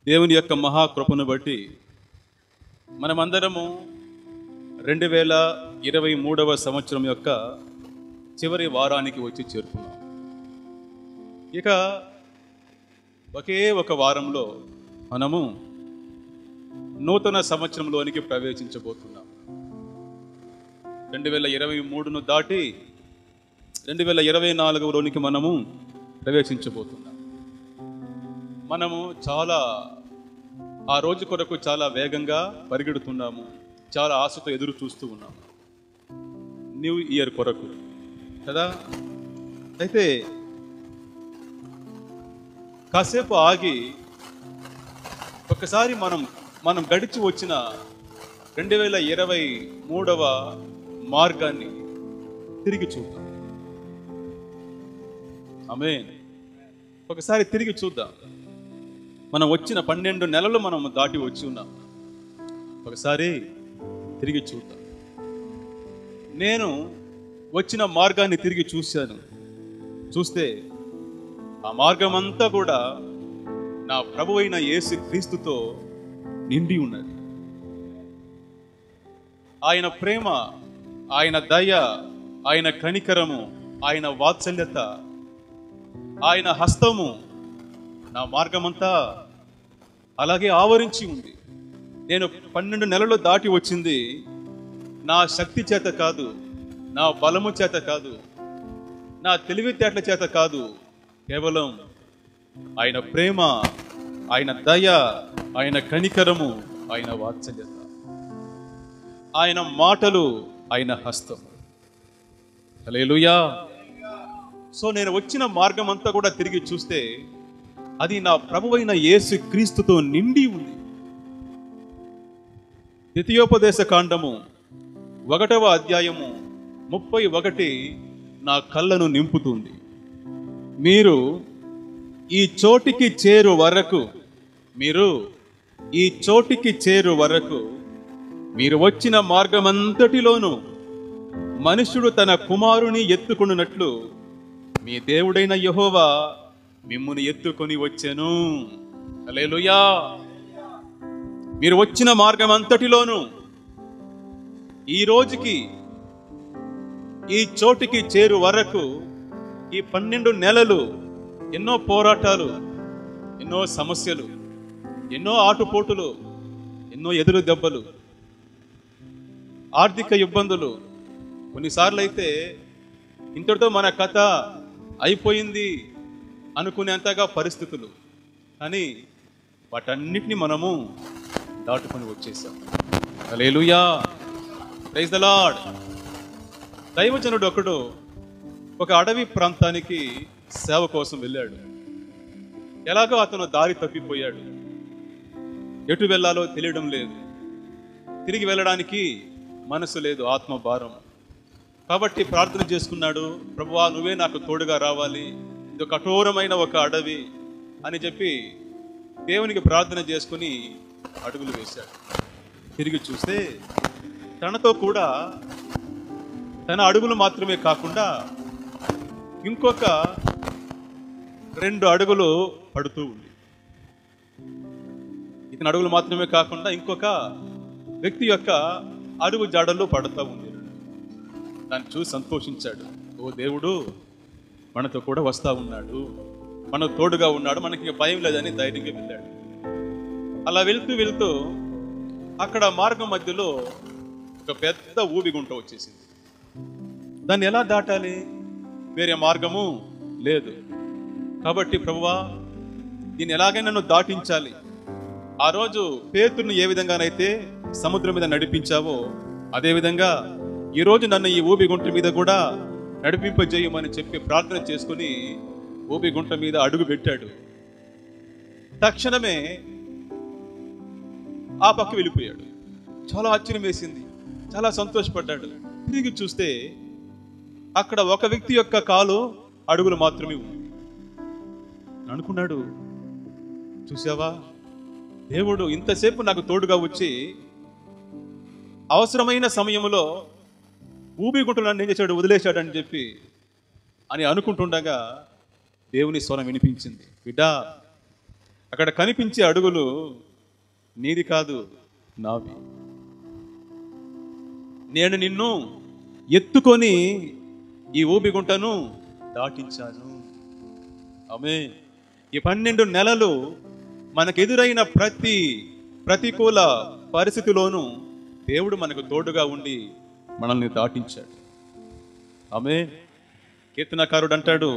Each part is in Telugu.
దేవుని యొక్క మహాకృపను బట్టి మనమందరము 2023వ సంవత్సరం యొక్క చివరి వారానికి వచ్చి చేరుకున్నాం. ఇక ఒకే ఒక వారంలో మనము నూతన సంవత్సరంలోనికి ప్రవేశించబోతున్నాం. 2023ను దాటి 2024లోనికి మనము ప్రవేశించబోతున్నాం. మనము ఆ రోజు కొరకు చాలా వేగంగా పరిగెడుతున్నాము, చాలా ఆశతో ఎదురు చూస్తూ ఉన్నాము న్యూ ఇయర్ కొరకు కదా. అయితే కాసేపు ఆగి ఒకసారి మనం గడిచి వచ్చిన 2023వ మార్గాన్ని తిరిగి చూద్దాం. ఆమేన్. ఒకసారి తిరిగి చూద్దాం. మనం వచ్చిన 12 నెలలు మనం దాటి వచ్చి ఉన్నాం. ఒకసారి తిరిగి చూద్దాం. నేను వచ్చిన మార్గాన్ని తిరిగి చూస్తే ఆ మార్గం అంతా కూడా నా ప్రభువైన అయిన యేసు క్రీస్తుతో నిండి ఉన్నది. ఆయన ప్రేమ, ఆయన దయ, ఆయన కనికరము, ఆయన వాత్సల్యత, ఆయన హస్తము నా మార్గమంతా అలాగే ఆవరించి ఉంది. నేను 12 నెలలు దాటి వచ్చింది నా శక్తి చేత కాదు, నా బలము చేత కాదు, నా తెలివితేటల చేత కాదు. కేవలం ఆయన ప్రేమ, ఆయన దయ, ఆయన కనికరము, ఆయన వాత్సల్యత, ఆయన మాటలు, ఆయన హస్తం. హల్లెలూయా. సో నేను వచ్చిన మార్గం అంతా కూడా తిరిగి చూస్తే అది నా ప్రభువైన యేసు క్రీస్తుతో నిండి ఉంది. ద్వితీయోపదేశ కాండము 1వ అధ్యాయము 31 నా కళ్ళను నింపుతుంది. మీరు ఈ చోటికి చేరు వరకు మీరు వచ్చిన మార్గమంతటిలోనూ మనుష్యుడు తన కుమారుని ఎత్తుకొనున్నట్లు మీ దేవుడైన యెహోవా మిమ్మును ఎత్తుకొని వచ్చెను. హల్లెలూయా. మీరు వచ్చిన మార్గం అంతటిలోనూ ఈ రోజుకి ఈ చోటికి చేరు వరకు ఈ 12 నెలలు ఎన్నో పోరాటాలు, ఎన్నో సమస్యలు, ఎన్నో ఆటుపోటులు, ఎన్నో ఎదురు దెబ్బలు, ఆర్థిక ఇబ్బందులు, కొన్నిసార్లు అయితే ఇంతటితో మన కథ అయిపోయింది అనుకునేంతగా పరిస్థితులు. కానీ వాటన్నిటిని మనము దాటుకొని వచ్చేసాం. హల్లెలూయా. Praise the lord. దైవజనుడు ఒకడు ఒక అడవి ప్రాంతానికి సేవ కోసం వెళ్ళాడు. ఎలాగో అతను దారి తప్పిపోయాడు. ఎటు వెళ్ళాలో తెలియడం లేదు. తిరిగి వెళ్ళడానికి మనసు లేదు, ఆత్మ భారం. కాబట్టి ప్రార్థన చేసుకున్నాడు, ప్రభువా నువ్వే నాకు తోడుగా రావాలి, ఇది కఠోరమైన ఒక అడవి అని చెప్పి దేవునికి ప్రార్థన చేసుకుని అడుగులు వేశాడు. తిరిగి చూస్తే తనతో కూడా తన అడుగులు మాత్రమే కాకుండా ఇంకొక 2 అడుగులు పడుతూ ఉంది. ఇతని అడుగులు మాత్రమే కాకుండా ఇంకొక వ్యక్తి యొక్క అడుగు జాడల్లో పడుతూ ఉంది. దాన్ని చూసి సంతోషించాడు. ఓ దేవుడు మనతో కూడా వస్తా ఉన్నాడు, మనకు తోడుగా ఉన్నాడు, మనకి భయం లేదని ధైర్యంగా వెళ్ళాడు. అలా వెళ్తూ అక్కడ మార్గం మధ్యలో ఒక పెద్ద ఊబిగుంట వచ్చేసింది. దాన్ని ఎలా దాటాలి? వేరే మార్గము లేదు. కాబట్టి ప్రభువా దీన్ని ఎలాగైనా నన్ను దాటించాలి. ఆ రోజు పేతురుని ఏ విధంగానైతే సముద్రం మీద నడిపించావో అదేవిధంగా ఈరోజు నన్ను ఈ ఊబిగుంట మీద కూడా నడిపింపజేయమని చెప్పి ప్రార్థన చేసుకుని ఊబిగుంట మీద అడుగు పెట్టాడు. తక్షణమే ఆ పక్క వెళ్ళిపోయాడు. చాలా ఆశ్చర్యం వేసింది, చాలా సంతోషపడ్డాడు. తిరిగి చూస్తే అక్కడ ఒక వ్యక్తి యొక్క కాలు అడుగులు మాత్రమే ఉంది. అనుకున్నాడు, చూసావా దేవుడు ఇంతసేపు నాకు తోడుగా వచ్చి అవసరమైన సమయంలో ఊబిగుంటను నన్ను ఏం చేశాడు, వదిలేశాడని చెప్పి అని అనుకుంటుండగా దేవుని స్వరం వినిపించింది. బిడ్డా అక్కడ కనిపించే అడుగులు నీది కాదు, నావి. నేను నిన్ను ఎత్తుకొని ఈ ఊబిగుంటను దాటించాను. ఆమేన్. ఈ 12 నెలలు మనకెదురైన ప్రతికూల పరిస్థితిలోనూ దేవుడు మనకు తోడుగా ఉండి మనల్ని దాటించాడు. ఆమేన్. కీర్తనకారుడు అంటాడు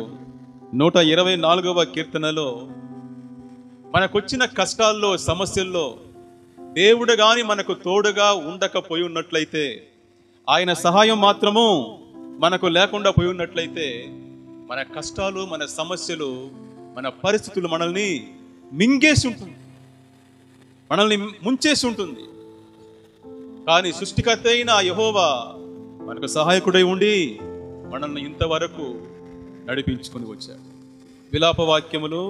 124వ కీర్తనలో, మనకొచ్చిన కష్టాల్లో, సమస్యల్లో దేవుడు గాని మనకు తోడుగా ఉండకపోయి ఉన్నట్లయితే, ఆయన సహాయం మాత్రము మనకు లేకుండా పోయి ఉన్నట్లయితే, మన కష్టాలు, మన సమస్యలు, మన పరిస్థితులు మనల్ని మింగేసి ఉంటుంది, మనల్ని ముంచేసి ఉంటుంది. కానీ సృష్టికర్త అయిన యెహోవా మనకు సహాయకుడై ఉండి మనల్ని ఇంతవరకు నడిపించుకొని వచ్చాడు. విలాప వాక్యములు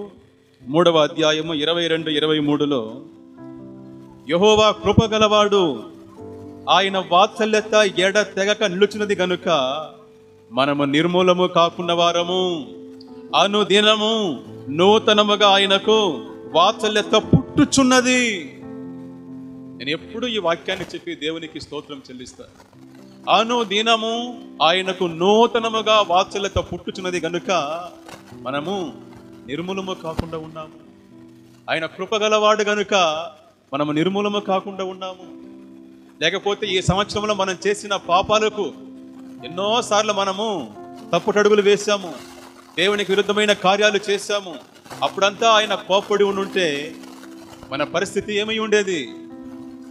3వ అధ్యాయము 22-23లో, యెహోవా కృపగలవాడు, ఆయన వాత్సల్యత ఎడ తెగక నిలుచున్నది గనుక మనము నిర్మూలము కాకుండా వారము, అనుదినము నూతనముగా ఆయనకు వాత్సల్యత పుట్టుచున్నది. నేను ఎప్పుడు ఈ వాక్యాన్ని చెప్పి దేవునికి స్తోత్రం చెల్లిస్తాను. అనుదినము ఆయనకు నూతనముగా వాత్సల్యత పుట్టుచున్నది గనుక మనము నిర్మూలము కాకుండా ఉన్నాము. ఆయన కృపగలవాడు గనుక మనము నిర్మూలము కాకుండా ఉన్నాము. లేకపోతే ఈ సంవత్సరంలో మనం చేసిన పాపాలకు ఎన్నోసార్లు మనము తప్పుటడుగులు వేశాము, దేవునికి విరుద్ధమైన కార్యాలు చేశాము. అప్పుడంతా ఆయన కోపడి ఉండుంటే మన పరిస్థితి ఏమై ఉండేది?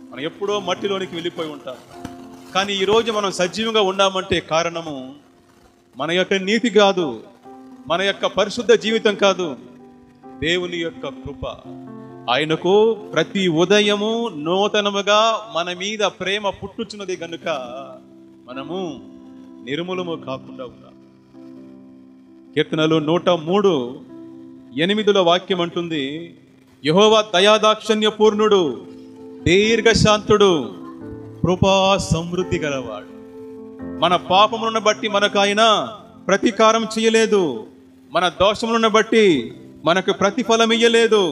మనం ఎప్పుడో మట్టిలోనికి వెళ్ళిపోయి ఉంటాం. కానీ ఈరోజు మనం సజీవంగా ఉన్నామంటే కారణము మన యొక్క నీతి కాదు, మన యొక్క పరిశుద్ధ జీవితం కాదు, దేవుని యొక్క కృప. ఆయనకు ప్రతి ఉదయము నూతనముగా మన మీద ప్రేమ పుట్టుచున్నది గనుక మనము నిర్మూలము కాకుండా ఉన్నాం. కీర్తనలు 103:8 వాక్యం అంటుంది, యెహోవా దయాదాక్షిణ్య పూర్ణుడు, దీర్ఘశాంతుడు, కృపా సమృద్ధి గలవాడు. మన పాపములను బట్టి మనకు ఆయన ప్రతీకారం చేయలేదు, మన దోషములను బట్టి మనకు ప్రతిఫలం ఇయ్యలేదు.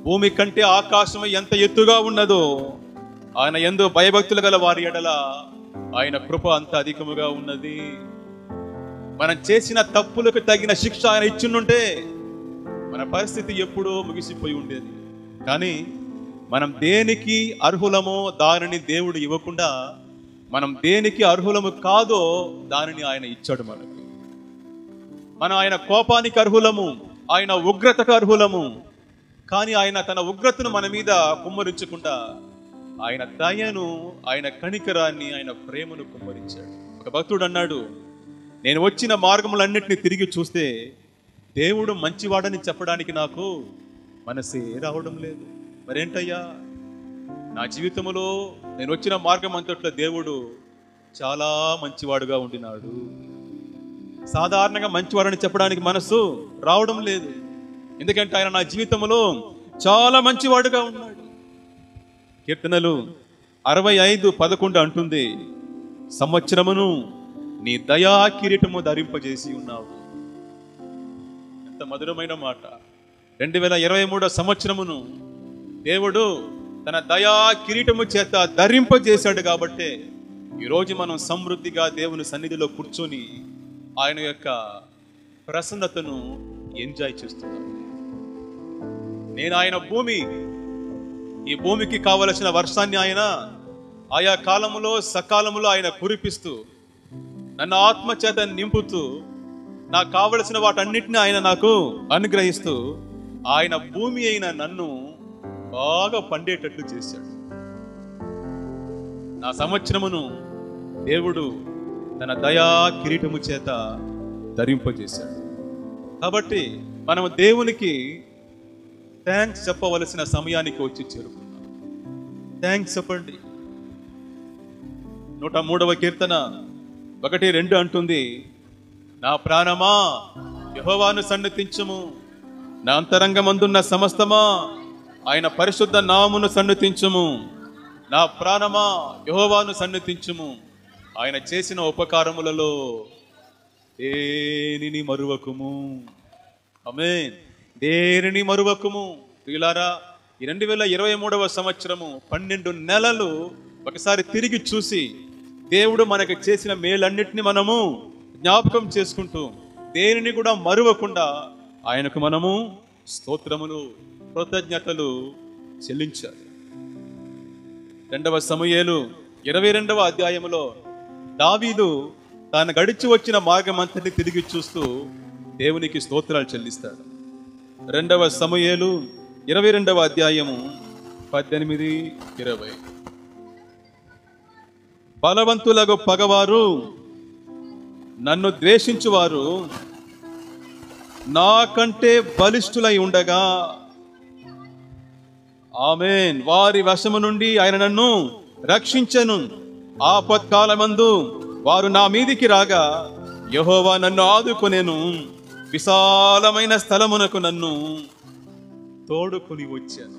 భూమి కంటే ఆకాశం ఎంత ఎత్తుగా ఉన్నదో ఆయన యందు భయభక్తులు గల వారి ఎడల ఆయన కృప అంత అధికముగా ఉన్నది. మనం చేసిన తప్పులకు తగిన శిక్ష ఆయన ఇచ్చుంటే మన పరిస్థితి ఎప్పుడో ముగిసిపోయి ఉండేది. కానీ మనం దేనికి అర్హులమో దానిని దేవుడు ఇవ్వకుండా, మనం దేనికి అర్హులము కాదో దానిని ఆయన ఇచ్చాడు మనకు. మనం ఆయన కోపానికి అర్హులము, ఆయన ఉగ్రతకు అర్హులము. కానీ ఆయన తన ఉగ్రతను మన మీద కుమ్మరించకుండా ఆయన దయను, ఆయన కనికరాన్ని, ఆయన ప్రేమను కుమ్మరించాడు. ఒక భక్తుడు అన్నాడు, నేను వచ్చిన మార్గములన్నిటిని తిరిగి చూస్తే దేవుడు మంచివాడని చెప్పడానికి నాకు మనసే రావడం లేదు. మరేంటయ్యా, నా జీవితంలో నేను వచ్చిన మార్గం అంతట్లో దేవుడు చాలా మంచివాడుగా ఉండినాడు. సాధారణంగా మంచివాడని చెప్పడానికి మనసు రావడం లేదు. ఎందుకంటే ఆయన నా జీవితంలో చాలా మంచివాడుగా ఉన్నాడు. కీర్తనలు 65:11 అంటుంది, సంవత్సరమును నీ దయా కిరీటము ధరింపజేసి ఉన్నావు. ఎంత మధురమైన మాట. 2023 సంవత్సరమును దేవుడు తన దయా కిరీటము చేత ధరింపజేశాడు. కాబట్టి ఈరోజు మనం సమృద్ధిగా దేవుని సన్నిధిలో కూర్చొని ఆయన యొక్క ప్రసన్నతను ఎంజాయ్ చేస్తున్నాం. నేను ఆయన ఈ భూమికి కావలసిన వర్షాన్ని ఆయన ఆయా కాలములో సకాలములో ఆయన కురిపిస్తూ, నన్ను ఆత్మ చేత నింపుతూ, నాకు కావలసిన వాటన్నిటిని ఆయన నాకు అనుగ్రహిస్తూ, ఆయన భూమి అయిన నన్ను బాగా పండేటట్లు చేశాడు. నా సంవత్సరమును దేవుడు తన దయా కిరీటము చేత ధరింపజేశాడు. కాబట్టి మనము దేవునికి థ్యాంక్స్ చెప్పవలసిన సమయానికి వచ్చి చేరుకున్నాం. థ్యాంక్స్ చెప్పండి. 103వ కీర్తన 1-2 అంటుంది, నా ప్రాణమా యెహోవాను సన్నుతించుము, నా అంతరంగమందున్న సమస్తమా ఆయన పరిశుద్ధ నామమును సన్నుతించుము. నా ప్రాణమా యెహోవాను సన్నుతించుము, ఆయన చేసిన ఉపకారములలో దేనిని మరువకుము. ఆమేన్. దేనిని మరువకుము. ప్రియులారా, ఈ 2023వ సంవత్సరము 12 నెలలు ఒకసారి తిరిగి చూసి దేవుడు మనకి చేసిన మేలన్నిటిని మనము జ్ఞాపకం చేసుకుంటూ దేనిని కూడా మరువకుండా ఆయనకు మనము స్తోత్రములు, కృతజ్ఞతలు చెల్లించాలి. 2వ సమూయేలు 22వ అధ్యాయములో దావీదు తాను గడిచి వచ్చిన మార్గం అంతటి తిరిగి చూస్తూ దేవునికి స్తోత్రాలు చెల్లిస్తాడు. 2వ సమూయేలు 22వ అధ్యాయము 18-20. బలవంతులకు పగవారు, నన్ను ద్వేషించువారు నాకంటే బలిష్ఠులై ఉండగా, ఆమేన్, వారి వశము నుండి ఆయన నన్ను రక్షించెను. ఆపత్కాలమందు వారు నా మీదికి రాగా యెహోవా నన్ను ఆదుకొనెను. విశాలమైన స్థలమునకు నన్ను తోడుకొని వచ్చాను.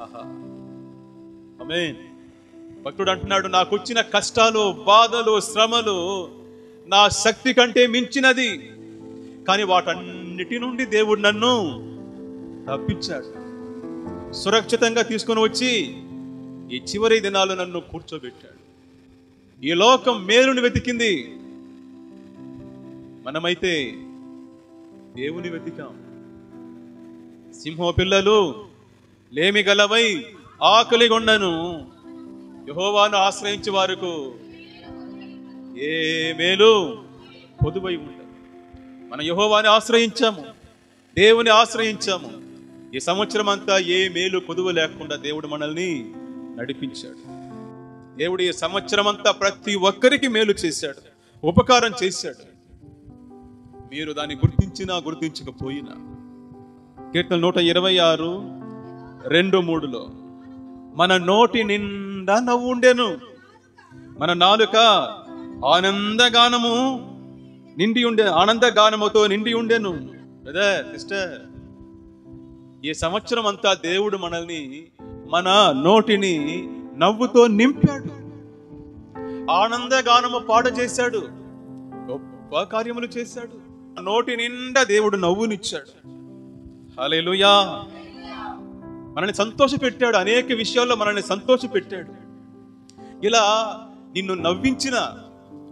ఆహా, ఆమేన్. భక్తుడు అంటున్నాడు, నాకు వచ్చిన కష్టాలు, బాధలు, శ్రమలు నా శక్తి కంటే మించినది, కానీ వాటన్నిటి నుండి దేవుడు నన్ను తప్పించాడు. సురక్షితంగా తీసుకొని వచ్చి ఈ చివరి దినాలు నన్ను కూర్చోబెట్టాడు. ఈ లోకం మేలుని వెతికింది, మనమైతే దేవుని వెతికాం. సింహ పిల్లలు లేమి గలవై ఆకలిగొండను, యెహోవాను ఆశ్రయించే వారికి ఏ మేలు పొదువై ఉండదు. మనం యెహోవాని ఆశ్రయించాము, దేవుని ఆశ్రయించాము. ఈ సంవత్సరం అంతా ఏ మేలు కొదువ లేకుండా దేవుడు మనల్ని నడిపించాడు. దేవుడు ఈ సంవత్సరం అంతా ప్రతి ఒక్కరికి మేలు చేశాడు, ఉపకారం చేశాడు. మీరు దాన్ని గుర్తించినా గుర్తించకపోయినా. కీర్తన 126:2-3 మన నోటి నిండా నవ్వు ఉండెను, మన నాలుక ఆనందగానము నిండి ఉండే ఆనందగానముతో నిండి ఉండెను. బ్రదర్, సిస్టర్, ఈ సంవత్సరం అంతా దేవుడు మనల్ని, మన నోటిని నవ్వుతో నింపాడు, ఆనందగానము పాట చేశాడు, గొప్ప కార్యములు చేశాడు. నోటి నిండా దేవుడు నవ్వునిచ్చాడు. హల్లెలూయా. మనల్ని సంతోషపెట్టాడు, అనేక విషయాల్లో మనల్ని సంతోషపెట్టాడు. ఇలా నిన్ను నవ్వించిన,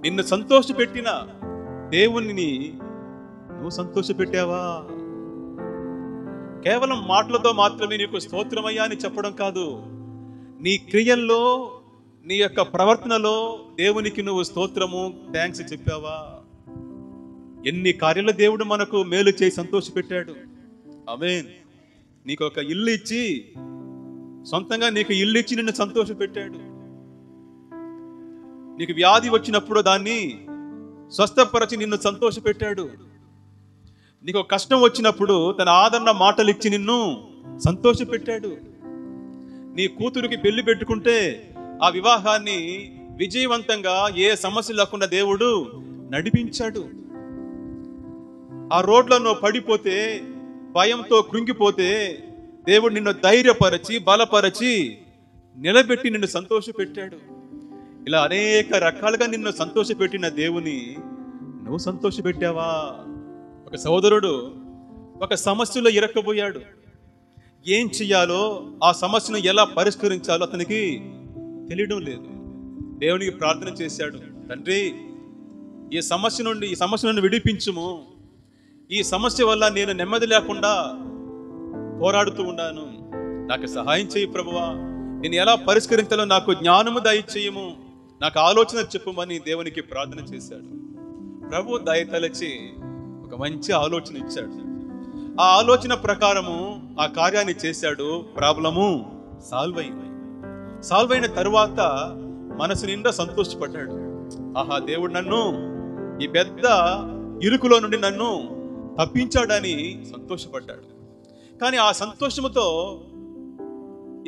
నిన్ను సంతోషపెట్టిన దేవుణ్ణి నువ్వు సంతోషపెట్టావా? కేవలం మాటలతో మాత్రమే నీకు స్తోత్రమయ్యా అని చెప్పడం కాదు, నీ క్రియల్లో, నీ యొక్క ప్రవర్తనలో దేవునికి నువ్వు స్తోత్రము, థ్యాంక్స్ చెప్పావా? ఎన్ని కార్యాలు దేవుడు మనకు మేలు చేసి సంతోషపెట్టాడు. ఆమేన్. నీకు ఒక ఇల్లు ఇచ్చి, సొంతంగా నీకు ఇల్లు ఇచ్చి నిన్ను సంతోషపెట్టాడు. నీకు వ్యాధి వచ్చినప్పుడు దాన్ని స్వస్థపరచి నిన్ను సంతోషపెట్టాడు. నీకు కష్టం వచ్చినప్పుడు తన ఆదరణ మాటలు ఇచ్చి నిన్ను సంతోషపెట్టాడు. నీ కూతురికి పెళ్లి పెట్టుకుంటే ఆ వివాహాన్ని విజయవంతంగా ఏ సమస్య లేకుండా దేవుడు నడిపించాడు. ఆ రోడ్లలో పడిపోతే, భయంతో కృంగిపోతే దేవుడు నిన్ను ధైర్యపరచి, బలపరచి, నిలబెట్టి నిన్ను సంతోషపెట్టాడు. ఇలా అనేక రకాలుగా నిన్ను సంతోషపెట్టిన దేవుని నువ్వు సంతోషపెట్టావా? ఒక సోదరుడు ఒక సమస్యలో ఇరక్కబోయాడు. ఏం చెయ్యాలో, ఆ సమస్యను ఎలా పరిష్కరించాలో అతనికి తెలియడం లేదు. దేవునికి ప్రార్థన చేశాడు, తండ్రి, ఈ సమస్య నుండి విడిపించుము. ఈ సమస్య వల్ల నేను నెమ్మది లేకుండా పోరాడుతూ ఉన్నాను, నాకు సహాయం చేయి ప్రభువా. నేను ఎలా పరిష్కరించాలో నాకు జ్ఞానము దయచేయము, నాకు ఆలోచన చెప్పుమని దేవునికి ప్రార్థన చేశాడు. ప్రభు దయతలచి ఒక మంచి ఆలోచన ఇచ్చాడు. ఆ ఆలోచన ప్రకారము ఆ కార్యాన్ని చేశాడు. ప్రాబ్లము సాల్వ్ అయిన తరువాత మనసు నిండా సంతోషపడ్డాడు. ఆహా, దేవుడు నన్ను ఈ పెద్ద ఇరుకులో నుండి నన్ను తప్పించాడని సంతోషపడ్డాడు. కానీ ఆ సంతోషముతో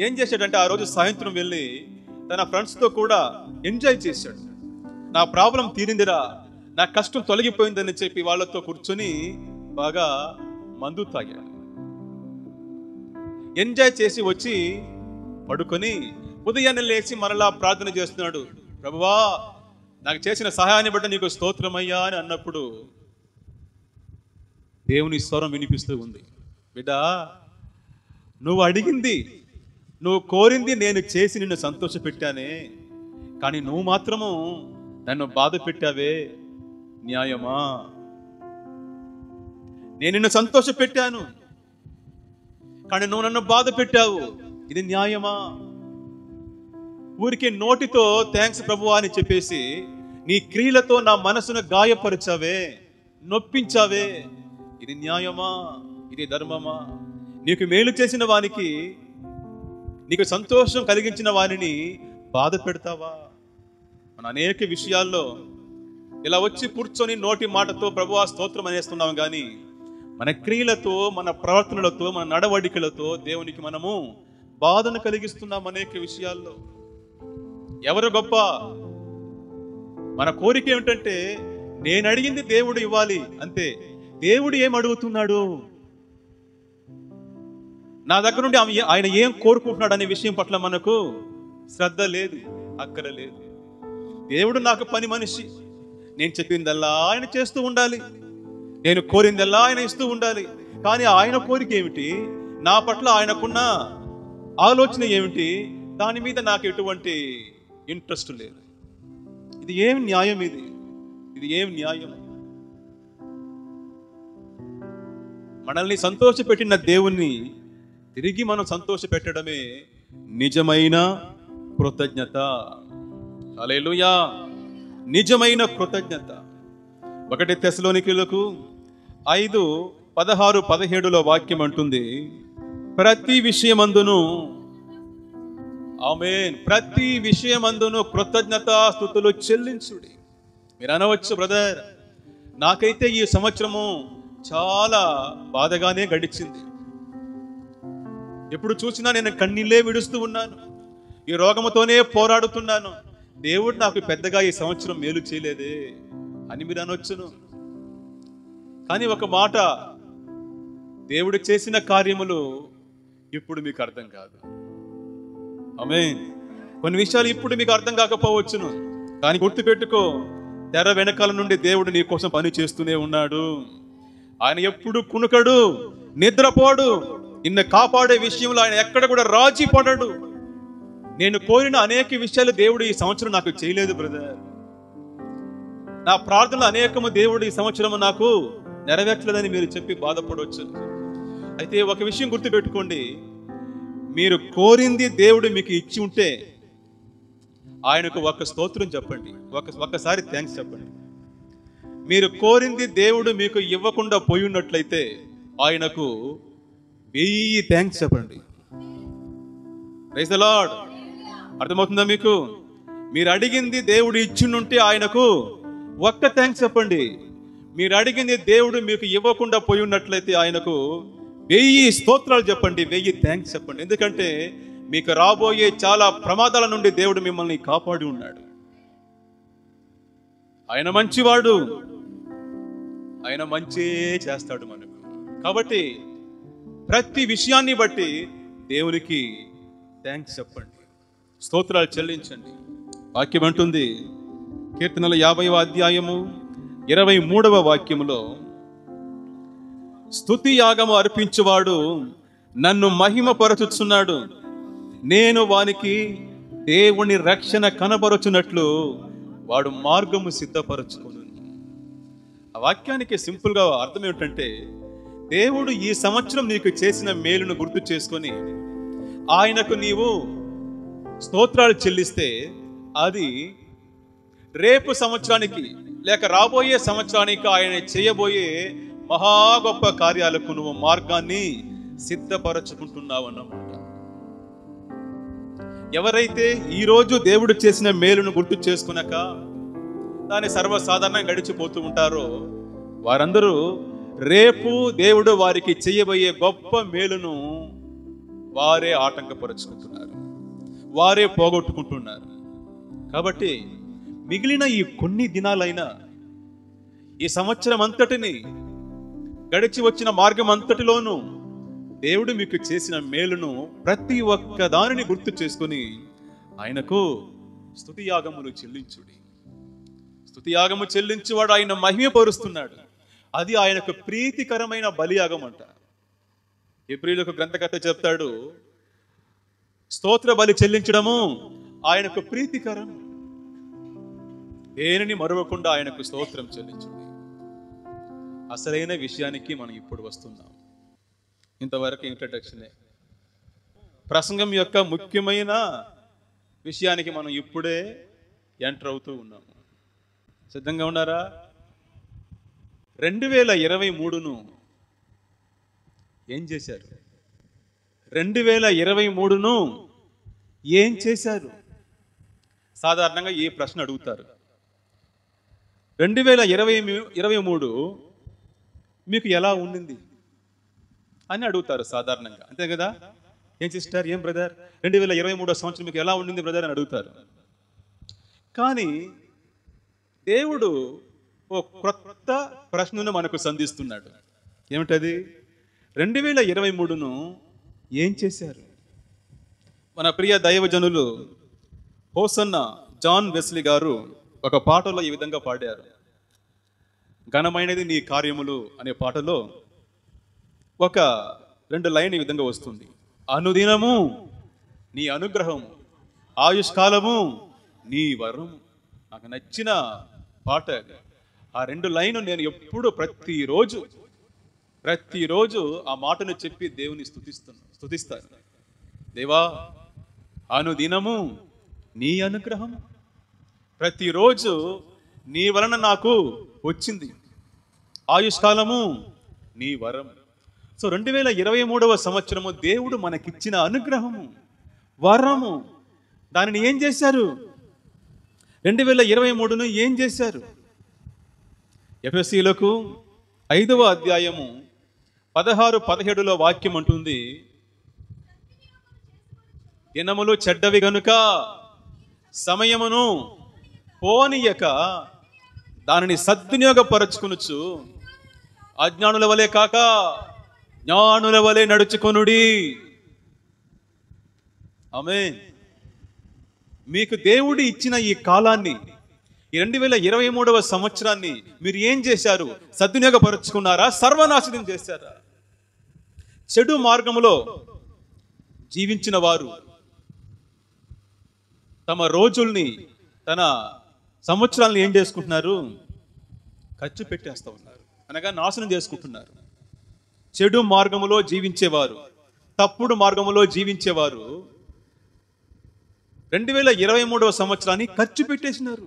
ఏం చేశాడంటే, ఆ రోజు సాయంత్రం వెళ్ళి తన ఫ్రెండ్స్తో కూడా ఎంజాయ్ చేశాడు. నా ప్రాబ్లం తీరిందిరా, నా కష్టం తొలగిపోయిందని చెప్పి వాళ్ళతో కూర్చొని బాగా మందు తాగాడు. ఎంజాయ్ చేసి వచ్చి పడుకొని ఉదయాన్నే లేచి మరలా ప్రార్థన చేస్తున్నాడు. ప్రభువా, నాకు చేసిన సహాయాన్ని బట్టి నీకు స్తోత్రమయ్యా అని అన్నప్పుడు దేవుని స్వరం వినిపిస్తూ ఉంది, బిడ్డా, నువ్వు అడిగింది, నువ్వు కోరింది నేను చేసి నిన్ను సంతోషపెట్టానే, కానీ నువ్వు మాత్రము నన్ను బాధ పెట్టావే, న్యాయమా? నేను నిన్ను సంతోషపెట్టాను, కానీ నువ్వు నన్ను బాధ పెట్టావు, ఇది న్యాయమా? ఊరికే నోటితో థ్యాంక్స్ ప్రభువా అని చెప్పేసి నీ క్రియలతో నా మనసును గాయపరిచావే, నొప్పించావే, ఇది న్యాయమా? ఇది ధర్మమా? నీకు మేలు చేసిన వానికి, నీకు సంతోషం కలిగించిన వారిని బాధ పెడతావా? మన అనేక విషయాల్లో ఇలా వచ్చి కూర్చొని నోటి మాటతో ప్రభువా స్తోత్రం అనేస్తున్నాం, కానీ మన క్రియలతో, మన ప్రవర్తనలతో, మన నడవడికలతో దేవునికి మనము బాధను కలిగిస్తున్నాం అనేక విషయాల్లో. ఎవరు గొప్ప? మన కోరిక ఏమిటంటే నేను అడిగింది దేవుడు ఇవ్వాలి అంతే. దేవుడు ఏం అడుగుతున్నాడు, నా దగ్గర నుండి ఆయన ఏం కోరుకుంటున్నాడు అనే విషయం పట్ల మనకు శ్రద్ధ లేదు, అక్కర లేదు. దేవుడు నాకు పని మనిషి, నేను చెప్పిందల్లా ఆయన చేస్తూ ఉండాలి, నేను కోరిందల్లా ఆయన ఇస్తూ ఉండాలి. కానీ ఆయన కోరిక ఏమిటి, నా పట్ల ఆయనకున్న ఆలోచన ఏమిటి, దాని మీద నాకు ఎటువంటి ఇంట్రెస్ట్ లేదు. ఇది ఏం న్యాయం? ఇది ఏం న్యాయం? మనల్ని సంతోషపెట్టిన దేవుణ్ణి తిరిగి మనం సంతోష పెట్టడమే నిజమైన కృతజ్ఞత. హల్లెలూయా! నిజమైన కృతజ్ఞత. 1 తెస్సలోనికీయులకు 5:16-17 వాక్యం అంటుంది, ప్రతి విషయమందును, ఆమేన్, ప్రతి విషయమందును కృతజ్ఞతా స్తుతులు చెల్లించుడి. మీరు అనవచ్చు, బ్రదర్ నాకైతే ఈ సంవత్సరము చాలా బాధగానే గడిచింది, ఎప్పుడు చూసినా నేను కన్నీళ్ళే విడుస్తూ ఉన్నాను, ఈ రోగముతోనే పోరాడుతున్నాను, దేవుడు నాకు పెద్దగా ఈ సంవత్సరం మేలు చేయలేదే అని మీరు అనొచ్చును. కానీ ఒక మాట, దేవుడు చేసిన కార్యములు ఇప్పుడు మీకు అర్థం కాదు. ఆమేన్. కొన్ని విషయాలు ఇప్పుడు మీకు అర్థం కాకపోవచ్చును, కానీ గుర్తుపెట్టుకో, తెర వెనకాల నుండి దేవుడు నీ కోసం పని చేస్తూనే ఉన్నాడు. ఆయన ఎప్పుడు కునుకడు, నిద్రపోడు. నిన్ను కాపాడే విషయంలో ఆయన ఎక్కడ కూడా రాజీ పడడు. నేను కోరిన అనేక విషయాలు దేవుడు ఈ సంవత్సరం నాకు చేయలేదు బ్రదర్, నా ప్రార్థనలు అనేకము దేవుడు ఈ సంవత్సరం నాకు నెరవేర్చలేదని మీరు చెప్పి బాధపడవచ్చు. అయితే ఒక విషయం గుర్తుపెట్టుకోండి, మీరు కోరింది దేవుడు మీకు ఇచ్చి ఉంటే ఆయనకు ఒక స్తోత్రం చెప్పండి, ఒక్కసారి థ్యాంక్స్ చెప్పండి. మీరు కోరింది దేవుడు మీకు ఇవ్వకుండా పోయి ఉన్నట్లయితే ఆయనకు 1000 థ్యాంక్స్ చెప్పండి. Praise the Lord. అర్థమవుతుందా మీకు? మీరు అడిగింది దేవుడు ఇచ్చిండుంటే ఆయనకు ఒక్క థ్యాంక్స్ చెప్పండి. మీరు అడిగింది దేవుడు మీకు ఇవ్వకుండా పోయి ఉన్నట్లయితే ఆయనకు 1000 స్తోత్రాలు చెప్పండి, 1000 థ్యాంక్స్ చెప్పండి. ఎందుకంటే మీకు రాబోయే చాలా ప్రమాదాల నుండి దేవుడు మిమ్మల్ని కాపాడి ఉన్నాడు. ఆయన మంచివాడు, ఆయన మంచే చేస్తాడు మనకు. కాబట్టి ప్రతి విషయాన్ని బట్టి దేవునికి థ్యాంక్స్ చెప్పండి, స్తోత్రాలు చెల్లించండి. వాక్యం అంటుంది, కీర్తనల 50వ అధ్యాయము 23వ వాక్యములో, స్తుతి యాగము అర్పించువాడు నన్ను మహిమపరచుచున్నాడు, నేను వానికి దేవుని రక్షణ కనబరుచున్నట్లు వాడు మార్గము సిద్ధపరచుకును. ఆ వాక్యానికి సింపుల్గా అర్థం ఏమిటంటే, దేవుడు ఈ సంవత్సరం నీకు చేసిన మేలును గుర్తు చేసుకొని ఆయనకు నీవు స్తోత్రాలు చెల్లిస్తే అది రేపు సంవత్సరానికి లేక రాబోయే సంవత్సరానికి ఆయన చేయబోయే మహా గొప్ప కార్యాలకు నువ్వు మార్గాన్ని సిద్ధపరచుకుంటున్నావు అన్నమాట. ఎవరైతే ఈరోజు దేవుడు చేసిన మేలును గుర్తు చేసుకున్నాక దాన్ని సర్వసాధారణంగా గడిచిపోతూ ఉంటారో వారందరూ రేపు దేవుడు వారికి చేయబోయే గొప్ప మేలును వారే ఆటంకపరుచుకుంటున్నారు, వారే పోగొట్టుకుంటున్నారు. కాబట్టి మిగిలిన ఈ కొన్ని దినాలైనా, ఈ సంవత్సరం అంతటిని, గడిచి వచ్చిన మార్గం అంతటిలోనూ దేవుడు మీకు చేసిన మేలును ప్రతి ఒక్క దానిని గుర్తు చేసుకుని ఆయనకు స్తుతియాగములు చెల్లించుడి. స్తుతియాగము చెల్లించువాడు ఆయన మహిమపరుస్తున్నాడు. అది ఆయనకు ప్రీతికరమైన బలియాగం అంట. హెబ్రీయులకు గ్రంథకర్త చెప్తాడు, స్తోత్ర బలి చెల్లించడము ఆయనకు ప్రీతికరం, దేనిని మరవకుండా ఆయనకు స్తోత్రం చెల్లించండి. అసలైన విషయానికి మనం ఇప్పుడు వస్తున్నాం. ఇంతవరకు ఇంట్రడక్షనే. ప్రసంగం యొక్క ముఖ్యమైన విషయానికి మనం ఇప్పుడే ఎంటర్ అవుతూ ఉన్నాము. సిద్ధంగా ఉన్నారా? 2023ను ఏం చేశారు? 2023ను ఏం చేశారు? సాధారణంగా ఈ ప్రశ్న అడుగుతారు. 2023 మీకు ఎలా ఉండింది అని అడుగుతారు సాధారణంగా, అంతే కదా? ఏం సిస్టర్, ఏం బ్రదర్, 2023 సంవత్సరం మీకు ఎలా ఉండింది బ్రదర్ అని అడుగుతారు. కానీ దేవుడు ఓ క్రొత్త ప్రశ్నను మనకు సంధిస్తున్నాడు. ఏమిటది? 2023ను ఏం చేశారు? మన ప్రియ దైవజనులు హోసన్న జాన్ వెస్లీ గారు ఒక పాటలో ఈ విధంగా పాడారు. ఘనమైనది నీ కార్యములు అనే పాటలో ఒక 2 లైన్ ఈ విధంగా వస్తుంది. అనుదినము నీ అనుగ్రహము, ఆయుష్కాలము నీ వరం. నాకు నచ్చిన పాట అది. ఆ 2 లైన్ నేను ఎప్పుడు ప్రతిరోజు ఆ మాటను చెప్పి దేవుని స్తుతిస్తాను. దేవా, అనుదినము నీ అనుగ్రహం, ప్రతిరోజు నీ వలన నాకు వచ్చింది, ఆయుష్కాలము నీ వరం. సో 2023వ సంవత్సరము దేవుడు మనకిచ్చిన అనుగ్రహము, వరము, దానిని ఏం చేశారు? 2023ను ఏం చేశారు? ఎఫెసీయులకు 5వ అధ్యాయము 16-17లో వాక్యం అంటుంది, దినములు చెడ్డవి గనుక సమయమును పోనీయక దానిని సద్వినియోగపరచుకొనుచు అజ్ఞానుల వలె కాక జ్ఞానుల వలె నడుచుకొనుడి. ఆమేన్. మీకు దేవుడు ఇచ్చిన ఈ కాలాన్ని, ఈ 2023వ సంవత్సరాన్ని మీరు ఏం చేశారు? సద్వినియోగపరుచుకున్నారా? సర్వనాశనం చేశారా? చెడు మార్గములో జీవించిన వారు తమ రోజుల్ని, తన సంవత్సరాలను ఏం చేసుకుంటున్నారు? ఖర్చు పెట్టేస్తూ ఉన్నారు, అనగా నాశనం చేసుకుంటున్నారు. చెడు మార్గములో జీవించేవారు, తప్పుడు మార్గములో జీవించేవారు 2023వ సంవత్సరాన్ని ఖర్చు పెట్టేసినారు,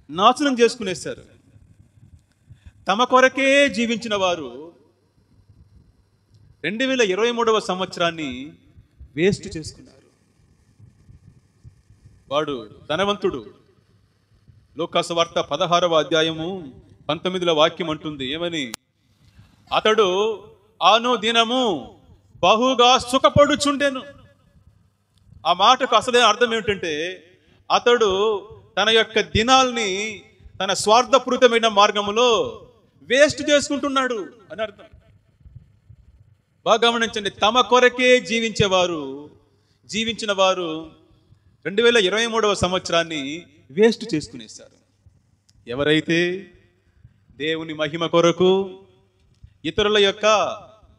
నాశనం చేసుకునేశారు. తమ కొరకే జీవించిన వారు 2023వ సంవత్సరాన్ని వేస్ట్ చేసుకున్నారు. వాడు ధనవంతుడు. లూకాసు వార్త 16వ అధ్యాయము 19లో వాక్యం అంటుంది, ఏమని? అతడు అనుదినము బహుగా సుఖపడుచుండెను. ఆ మాటకు అసలే అర్థం ఏమిటంటే, అతడు తన యొక్క దినాల్ని తన స్వార్థపూరితమైన మార్గములో వేస్ట్ చేసుకుంటున్నాడు అని అర్థం. బాగా గమనించండి. తమ కొరకే జీవించిన వారు 2023వ సంవత్సరాన్ని వేస్ట్ చేసుకునేశారు. ఎవరైతే దేవుని మహిమ కొరకు, ఇతరుల యొక్క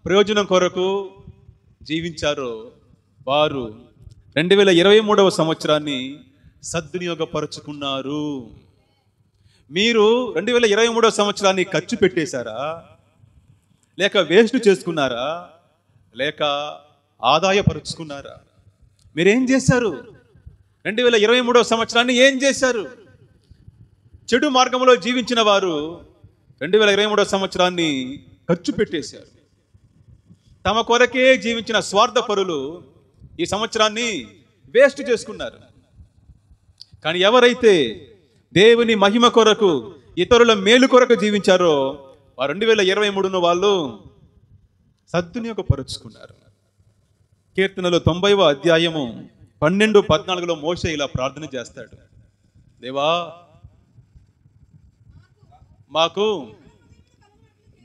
ప్రయోజనం కొరకు జీవించారో వారు 2023వ సంవత్సరాన్ని సద్వినియోగపరుచుకున్నారు. మీరు 2023వ సంవత్సరాన్ని ఖర్చు పెట్టేశారా, లేక వేస్ట్ చేసుకున్నారా, లేక ఆదాయపరుచుకున్నారా? మీరేం చేశారు? 2023వ సంవత్సరాన్ని ఏం చేశారు? చెడు మార్గంలో జీవించిన వారు 2023వ సంవత్సరాన్ని ఖర్చు పెట్టేశారు. తమ కొరకే జీవించిన స్వార్థపరులు ఈ సంవత్సరాన్ని వేస్ట్ చేసుకున్నారు. కానీ ఎవరైతే దేవుని మహిమ కొరకు, ఇతరుల మేలు కొరకు జీవించారో వారు 2023ను వాళ్ళు సద్వినియోగపరుచుకున్నారు. కీర్తనలు 90వ అధ్యాయము 12-14లో మోషే ఇలా ప్రార్థన చేస్తాడు. దేవా, మాకు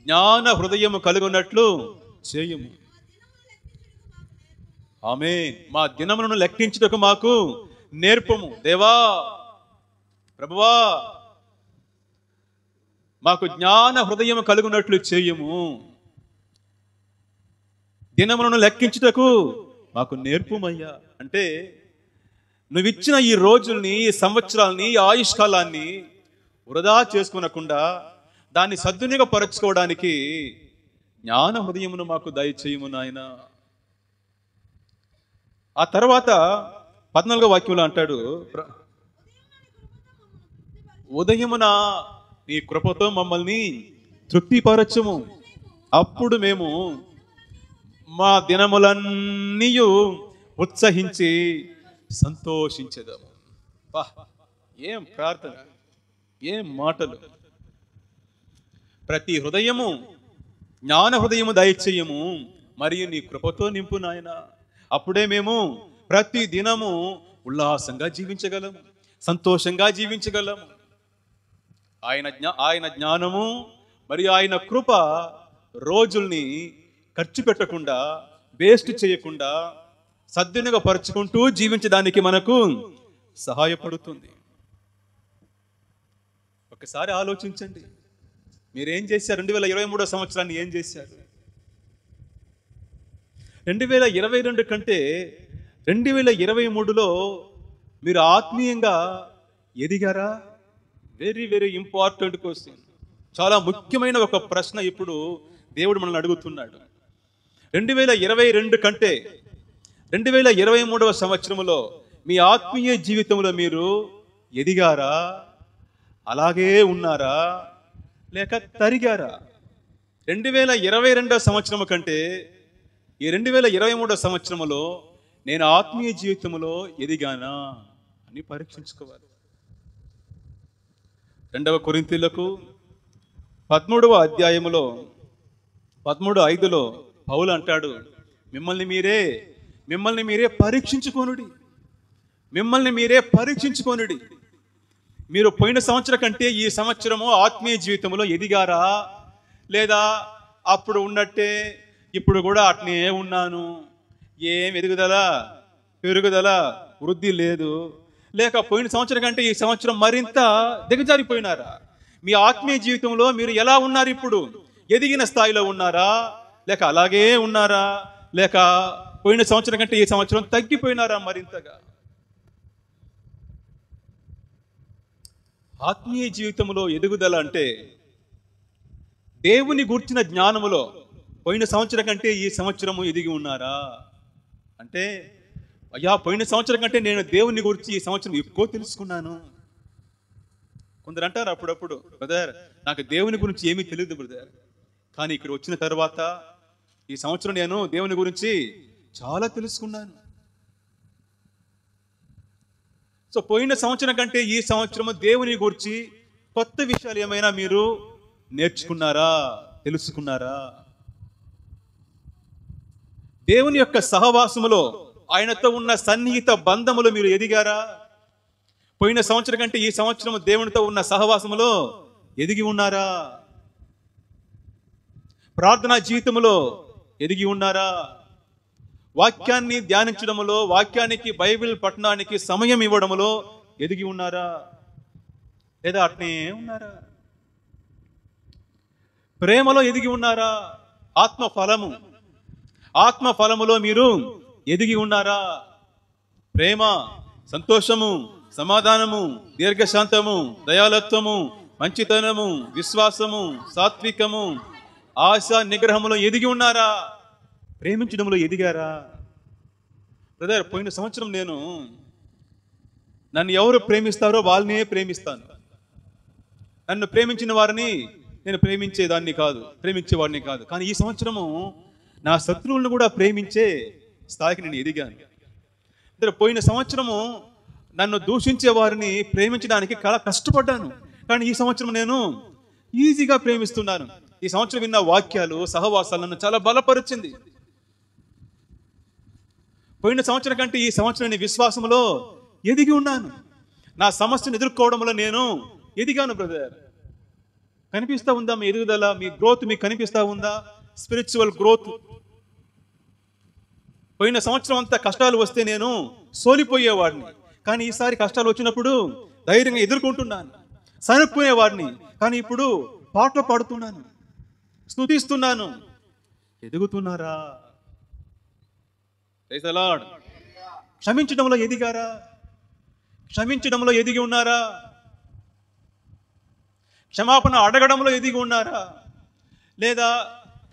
జ్ఞాన హృదయము కలుగునట్లు చేయము. ఆమేన్. మా దినములను లెక్కించుటకు మాకు నేర్పము. దేవా, ప్రభువా, మాకు జ్ఞాన హృదయము కలుగునట్లు చేయము. దినములను లెక్కించుటకు మాకు నేర్పుమయ్యా. అంటే నువ్విచ్చిన ఈ రోజుల్ని, ఈ సంవత్సరాలని, ఈ ఆయుష్కాలాన్ని వృధా చేసుకునకుండా దాన్ని సద్వినియోగపరచుకోవడానికి జ్ఞాన హృదయమును మాకు దయచేయము నాయన. ఆ తర్వాత 14వ వాక్యంలో అంటాడు, ఉదయమున నీ కృపతో మమ్మల్ని తృప్తిపరచుము, అప్పుడు మేము మా దినములన్నీ ఉత్సహించి సంతోషించెదము. ఏం ప్రార్థన, ఏం మాటలు! ప్రతి హృదయము జ్ఞాన హృదయము దయచేయము, మరియు నీ కృపతో నింపు నాయన. అప్పుడే మేము ప్రతి దినము ఉల్లాసంగా జీవించగలము, సంతోషంగా జీవించగలము. ఆయన జ్ఞానము మరియు ఆయన కృప రోజుల్ని ఖర్చు పెట్టకుండా, వేస్ట్ చేయకుండా సద్వినియోగపరుచుకుంటూ జీవించడానికి మనకు సహాయపడుతుంది. ఒకసారి ఆలోచించండి, మీరేం చేశారు? 2023వ సంవత్సరాన్ని ఏం చేశారు? 2022 కంటే 2023లో మీరు ఆత్మీయంగా ఎదిగారా? Very very important question. చాలా ముఖ్యమైన ఒక ప్రశ్న ఇప్పుడు దేవుడు మనల్ని అడుగుతున్నాడు. 2022 కంటే 2023వ సంవత్సరంలో మీ ఆత్మీయ జీవితంలో మీరు ఎదిగారా? అలాగే ఉన్నారా? లేక తరిగారా? 2022వ సంవత్సరం కంటే ఈ 2023వ సంవత్సరంలో నేను ఆత్మీయ జీవితంలో ఎదిగానా అని పరీక్షించుకోవాలి. 2వ కొరింథీయులకు 13వ అధ్యాయములో 13:5లో పౌలు అంటాడు, మిమ్మల్ని మీరే పరీక్షించుకోనుడి, మీరు పోయిన సంవత్సరం కంటే ఈ సంవత్సరము ఆత్మీయ జీవితంలో ఎదిగారా? లేదా అప్పుడు ఉన్నట్టే ఇప్పుడు కూడా అట్నే ఉన్నాను, ఏం ఎదుగుదల, పెరుగుదల, వృద్ధి లేదు? లేక పోయిన సంవత్సరం కంటే ఈ సంవత్సరం మరింత దిగజారిపోయినారా? మీ ఆత్మీయ జీవితంలో మీరు ఎలా ఉన్నారు? ఇప్పుడు ఎదిగిన స్థాయిలో ఉన్నారా? లేక అలాగే ఉన్నారా? లేక పోయిన సంవత్సరం కంటే ఈ సంవత్సరం తగ్గిపోయినారా మరింతగా? ఆత్మీయ జీవితంలో ఎదుగుదల అంటే దేవుని గూర్చిన జ్ఞానములో పోయిన సంవత్సరం కంటే ఈ సంవత్సరము ఎదిగి ఉన్నారా? అంటే అయ్యా, పోయిన సంవత్సరం కంటే నేను దేవుని గురించి ఈ సంవత్సరం ఎక్కువ తెలుసుకున్నాను. కొందరు అంటారు అప్పుడప్పుడు, బ్రదర్ నాకు దేవుని గురించి ఏమీ తెలియదు బ్రదర్, కానీ ఇక్కడ వచ్చిన తర్వాత ఈ సంవత్సరం నేను దేవుని గురించి చాలా తెలుసుకున్నాను. సో పోయిన సంవత్సరం కంటే ఈ సంవత్సరము దేవుని గురించి కొత్త విషయాలు ఏమైనా మీరు నేర్చుకున్నారా, తెలుసుకున్నారా? దేవుని యొక్క సహవాసములో, ఆయనతో ఉన్న సన్నిహిత బంధములో మీరు ఎదిగారా? పోయిన సంవత్సరం కంటే ఈ సంవత్సరం దేవునితో ఉన్న సహవాసములో ఎదిగి ఉన్నారా? ప్రార్థనా జీవితంలో ఎదిగి ఉన్నారా? వాక్యాన్ని ధ్యానించడములో, వాక్యానికి బైబిల్ పఠనానికి సమయం ఇవ్వడములో ఎదిగి ఉన్నారా? లేదా అట్నే ఉన్నారా? ప్రేమలో ఎదిగి ఉన్నారా? ఆత్మ ఫలములో మీరు ఎదిగి ఉన్నారా? ప్రేమ, సంతోషము, సమాధానము, దీర్ఘశాంతము, దయాలత్వము, మంచితనము, విశ్వాసము, సాత్వికము, ఆశ నిగ్రహములో ఎదిగి ఉన్నారా? ప్రేమించడంలో ఎదిగారా? బ్రదర్, పోయిన సంవత్సరం నన్ను ఎవరు ప్రేమిస్తారో వాళ్ళనే ప్రేమిస్తాను. నన్ను ప్రేమించిన వారిని నేను ప్రేమించేవాడిని కాదు. కానీ ఈ సంవత్సరము నా శత్రువులను కూడా ప్రేమించే స్థాయికి నేను ఎదిగాను. పోయిన సంవత్సరము నన్ను దూషించే వారిని ప్రేమించడానికి చాలా కష్టపడ్డాను, కానీ ఈ సంవత్సరం నేను ఈజీగా ప్రేమిస్తున్నాను. ఈ సంవత్సరం విన్న వాక్యాలు, సహవాసాలు నన్ను చాలా బలపరిచింది. పోయిన సంవత్సరం కంటే ఈ సంవత్సరం నేను విశ్వాసంలో ఎదిగి ఉన్నాను. నా సమస్యను ఎదుర్కోవడంలో నేను ఎదిగాను. బ్రదర్, కనిపిస్తూ ఉందా మీ ఎదుగుదల? మీ గ్రోత్ మీకు కనిపిస్తూ ఉందా? Spiritual growth. పోయిన సంవత్సరం అంతా కష్టాలు వస్తే నేను సోలిపోయేవాడిని, కానీ ఈసారి కష్టాలు వచ్చినప్పుడు ధైర్యంగా ఎదుర్కొంటున్నాను. సనుక్కునేవాడిని, కానీ ఇప్పుడు పాటలు పాడుతున్నాను, స్తుతిస్తున్నాను. ఎదుగుతున్నారా? Praise the lord. క్షమించడంలో ఎదిగారా? క్షమించడంలో ఎదిగి ఉన్నారా? క్షమాపణ అడగడంలో ఎదిగి ఉన్నారా? లేదా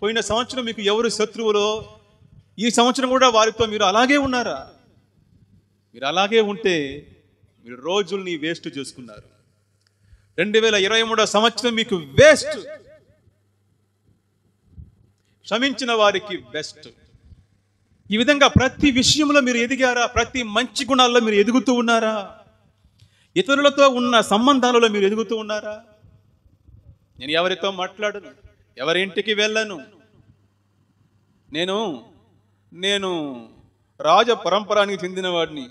పోయిన సంవత్సరం మీకు ఎవరు శత్రువులో ఈ సంవత్సరం కూడా వారితో మీరు అలాగే ఉన్నారా? మీరు అలాగే ఉంటే మీరు రోజుల్ని వేస్ట్ చేసుకున్నారు. 2023 సంవత్సరం మీకు వేస్ట్. క్షమించిన వారికి బెస్ట్. ఈ విధంగా ప్రతి విషయంలో మీరు ఎదిగారా? ప్రతి మంచి గుణాల్లో మీరు ఎదుగుతూ ఉన్నారా? ఇతరులతో ఉన్న సంబంధాలలో మీరు ఎదుగుతూ ఉన్నారా? నేను ఎవరితో మాట్లాడను, ఎవరి ఇంటికి వెళ్ళను, నేను రాజ పరంపరానికి చెందిన వాడిని